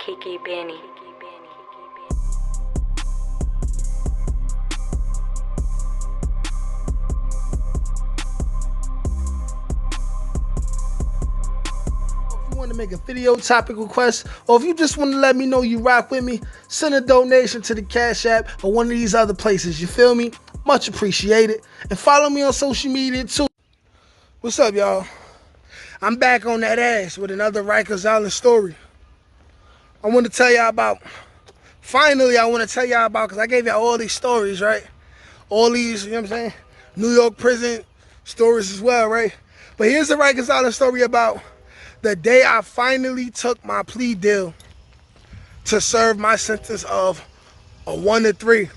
Kiki Benny. Want to make a video topic request, or if you just want to let me know you rock with me, send a donation to the Cash App or one of these other places, you feel me? Much appreciated. And follow me on social media too. What's up, y'all? I'm back on that ass with another Rikers Island story. I want to tell y'all about, finally I want to tell y'all about, because I gave y'all all these stories, right? All these, you know what I'm saying? New York prison stories as well, right? But here's the Rikers Island story about the day I finally took my plea deal to serve my sentence of a 1 to 3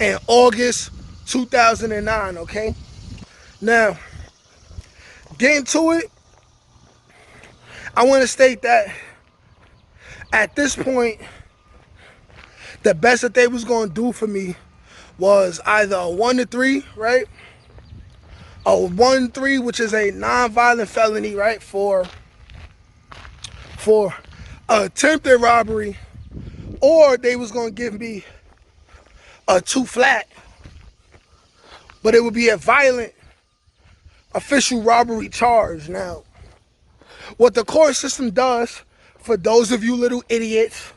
in August 2009, okay? Now, getting to it, I want to state that at this point, the best that they was going to do for me was either a 1 to 3, right? A 1-3, which is a non-violent felony, right? For attempted robbery, or they was gonna give me a 2 flat, but it would be a violent official robbery charge. Now, what the court system does for those of you little idiots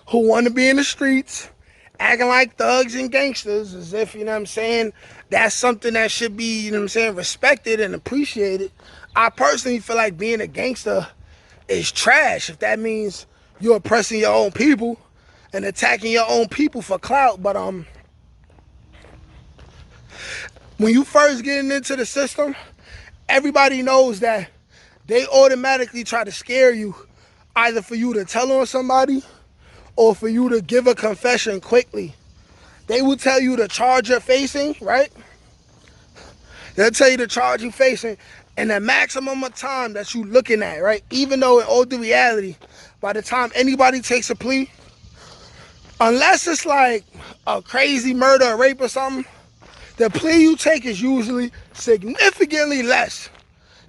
who want to be in the streets acting like thugs and gangsters, as if, you know what I'm saying, that's something that should be, you know what I'm saying, respected and appreciated. I personally feel like being a gangster is trash if that means you're oppressing your own people and attacking your own people for clout. But when you first getting into the system, everybody knows that they automatically try to scare you, either for you to tell on somebody or for you to give a confession quickly. They will tell you the charge you're facing, right? They'll tell you the charge you're facing and the maximum of time that you're looking at, right? Even though in all the reality, by the time anybody takes a plea, unless it's like a crazy murder or rape or something, the plea you take is usually significantly less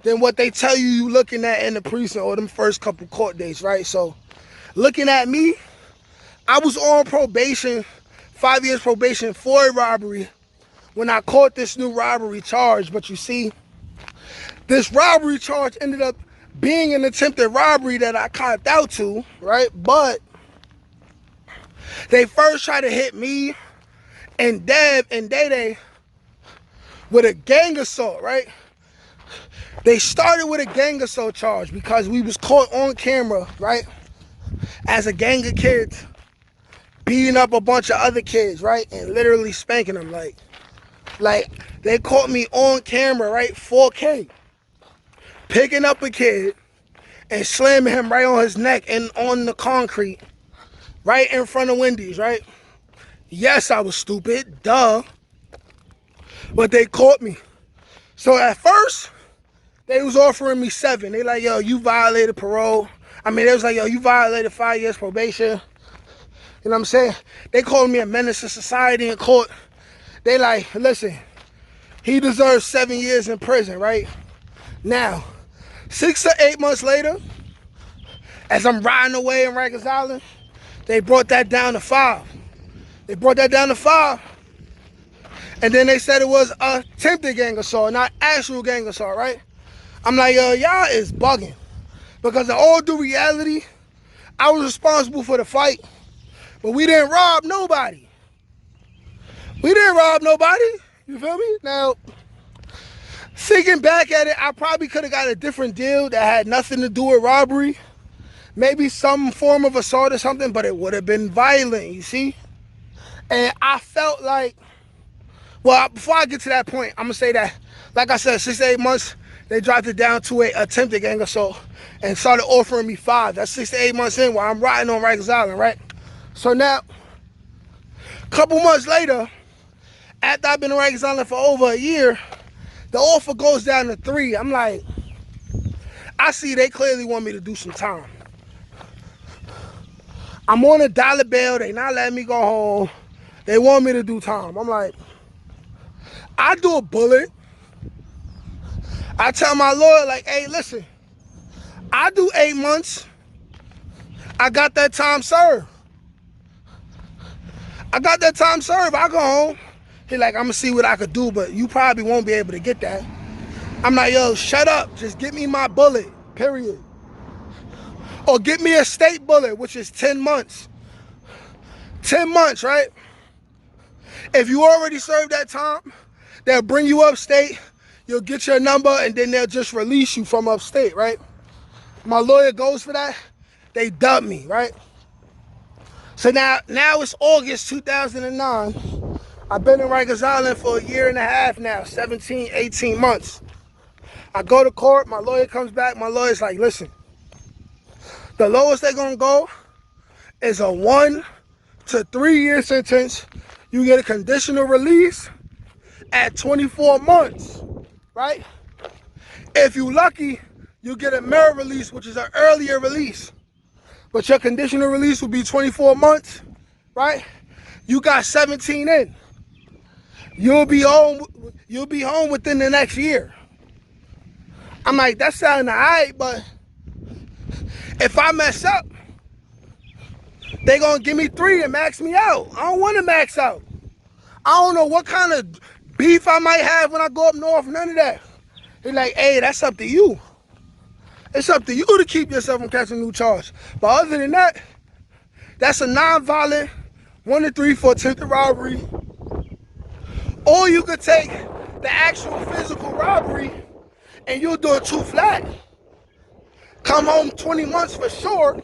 than what they tell you looking at in the precinct or them first couple court dates, right? So looking at me, I was on probation, 5 years probation for a robbery when I caught this new robbery charge. But you see, this robbery charge ended up being an attempted robbery that I copped out to, right? But they first tried to hit me and Deb and Day with a gang assault, right? They started with a gang assault charge because we was caught on camera, right? As a gang of kids beating up a bunch of other kids, right? And literally spanking them. Like they caught me on camera, right? 4K. Picking up a kid and slamming him right on his neck and on the concrete, right in front of Wendy's, right? Yes, I was stupid, duh. But they caught me. So at first, they was offering me 7. They like, yo, you violated parole. I mean, they was like, yo, you violated 5 years probation. You know what I'm saying? They called me a menace to society in court. They like, listen, he deserves 7 years in prison, right? Now, 6 to 8 months later, as I'm riding away in Rikers Island, they brought that down to 5. They brought that down to 5. And then they said it was attempted gang assault, not actual gang assault, right? I'm like, y'all is bugging. Because in all due reality, I was responsible for the fight. But we didn't rob nobody. We didn't rob nobody. You feel me? Now, thinking back at it, I probably could have got a different deal that had nothing to do with robbery. Maybe some form of assault or something, but it would have been violent, you see? And I felt like, well, before I get to that point, I'm going to say that, like I said, 6 to 8 months, they dropped it down to a attempted gang assault and started offering me 5. That's 6 to 8 months in while I'm riding on Rikers Island, right? So now, a couple months later, after I've been on Rikers Island for over a year, the offer goes down to 3. I'm like, I see they clearly want me to do some time. I'm on a dollar bail. They not letting me go home. They want me to do time. I'm like, I do a bullet. I tell my lawyer, like, hey, listen, I do 8 months. I got that time served. I got that time served. I go home. He like, I'm gonna see what I could do, but you probably won't be able to get that. I'm like, yo, shut up. Just get me my bullet, period. Or get me a state bullet, which is 10 months. 10 months, right? If you already served that time, they'll bring you upstate, you'll get your number, and then they'll just release you from upstate, right? My lawyer goes for that, they dub me, right? So now it's August 2009. I've been in Rikers Island for a year and a half now, 17, 18 months. I go to court, my lawyer comes back, my lawyer's like, listen, the lowest they're gonna go is a 1 to 3 year sentence. You get a conditional release at 24 months, right? If you lucky, you get a merit release, which is an earlier release. But your conditional release will be 24 months, right? You got 17 in. You'll be home within the next year. I'm like, that sounds all right, but if I mess up, they gonna give me 3 and max me out. I don't wanna max out. I don't know what kind of beef I might have when I go up north, none of that. He's like, hey, that's up to you. It's up to you to keep yourself from catching a new charge. But other than that, that's a non-violent 1 to 3 for attempted robbery. Or you could take the actual physical robbery and you'll do it 2 flat. Come home 20 months for sure,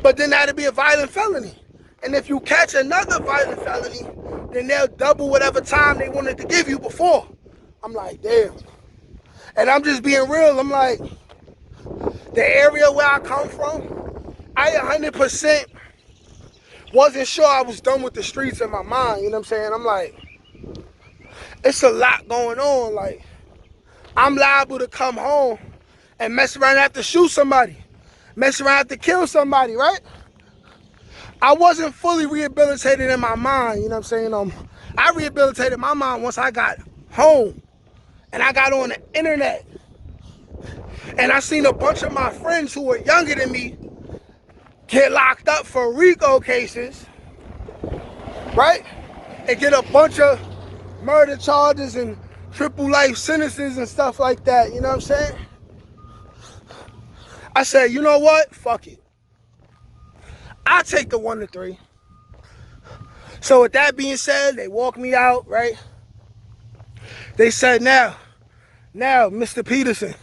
but then that'd be a violent felony. And if you catch another violent felony, then they'll double whatever time they wanted to give you before. I'm like, damn. And I'm just being real. I'm like, the area where I come from, I 100% wasn't sure I was done with the streets in my mind. You know what I'm saying? I'm like, it's a lot going on. Like, I'm liable to come home and mess around and have to shoot somebody. Mess around and have to kill somebody, right? I wasn't fully rehabilitated in my mind, you know what I'm saying? I rehabilitated my mind once I got home and I got on the internet. And I seen a bunch of my friends who were younger than me get locked up for RICO cases, right? And get a bunch of murder charges and triple life sentences and stuff like that, you know what I'm saying? I said, you know what? Fuck it. I'll take the 1 to 3. So with that being said, they walked me out, right? They said, now, Mr. Peterson,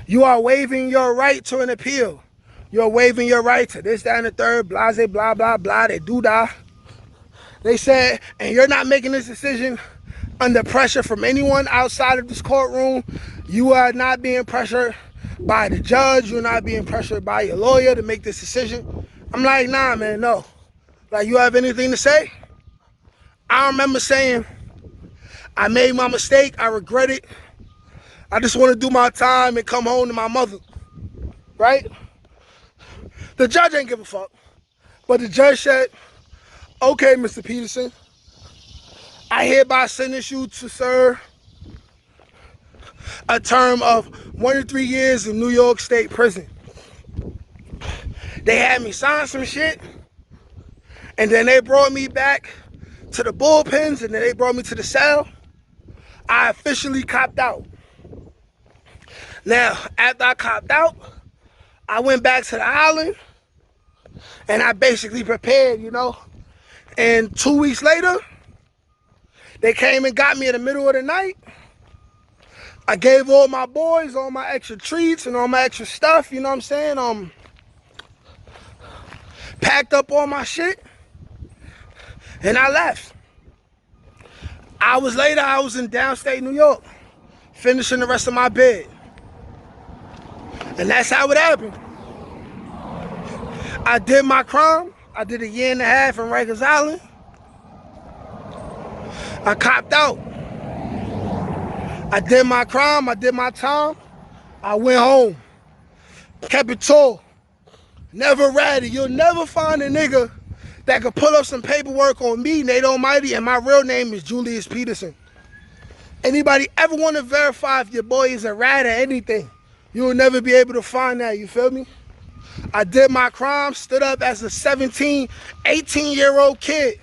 you are waiving your right to an appeal. You're waiving your right to this, that, and the third, blase, blah, blah, blah, they do-da. They said, and you're not making this decision under pressure from anyone outside of this courtroom. You are not being pressured by the judge. You're not being pressured by your lawyer to make this decision. I'm like, nah, man, no. Like, you have anything to say? I remember saying, I made my mistake. I regret it. I just want to do my time and come home to my mother, right? The judge ain't give a fuck. But the judge said, okay, Mr. Peterson, I hereby sentence you to serve a term of 1 to 3 years in New York State prison. They had me sign some shit, and then they brought me back to the bullpens, and then they brought me to the cell. I officially copped out. Now, after I copped out, I went back to the island, and I basically prepared, you know. And 2 weeks later, they came and got me in the middle of the night. I gave all my boys all my extra treats and all my extra stuff, you know what I'm saying? Packed up all my shit, and I left. Hours later, I was in downstate New York, finishing the rest of my bid. And that's how it happened. I did my crime. I did 1.5 years in Rikers Island. I copped out. I did my crime. I did my time. I went home. Kept it tall. Never ratty. You'll never find a nigga that could pull up some paperwork on me, Nate Almighty, and my real name is Julius Peterson. Anybody ever want to verify if your boy is a rat or anything, you'll never be able to find that, you feel me? I did my crime, stood up as a 17, 18-year-old kid.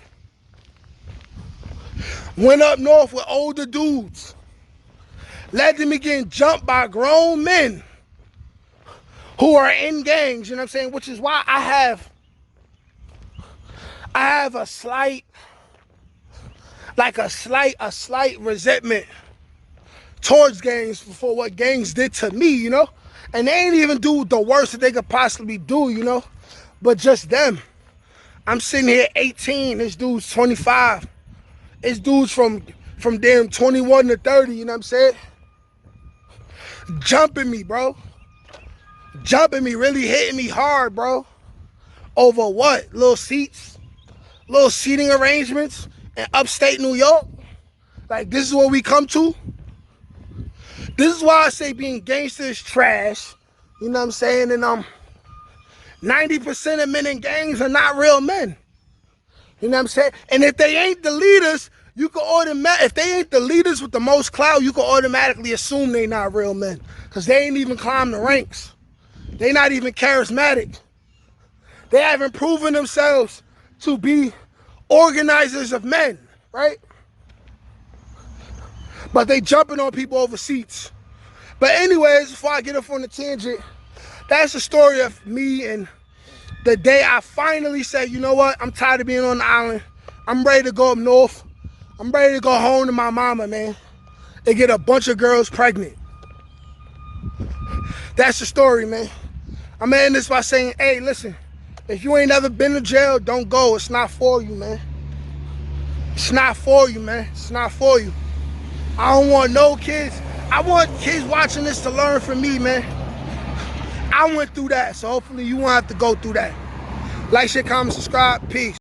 Went up north with older dudes. Led to me getting jumped by grown men who are in gangs, you know what I'm saying? Which is why I have a slight resentment towards gangs for what gangs did to me, you know? And they ain't even do the worst that they could possibly do, you know? But just them. I'm sitting here 18, this dude's 25. This dude's from damn 21 to 30, you know what I'm saying? Jumping me, bro. Jumping me, really hitting me hard, bro. Over what? Little seats? Little seating arrangements in upstate New York? Like, this is what we come to? This is why I say being gangster is trash. You know what I'm saying? And 90% of men in gangs are not real men. You know what I'm saying? And if they ain't the leaders, you can if they ain't the leaders with the most clout, you can automatically assume they not real men. Because they ain't even climbed the ranks. They not even charismatic. They haven't proven themselves to be organizers of men, right? But they jumping on people over seats. But anyways, before I get off on the tangent, that's the story of me and the day I finally said, you know what? I'm tired of being on the island. I'm ready to go up north. I'm ready to go home to my mama, man, and get a bunch of girls pregnant. That's the story, man. I'm gonna end this by saying, hey, listen, if you ain't never been to jail, don't go. It's not for you, man. It's not for you, man. It's not for you. I don't want no kids. I want kids watching this to learn from me, man. I went through that, so hopefully you won't have to go through that. Like, share, comment, subscribe. Peace.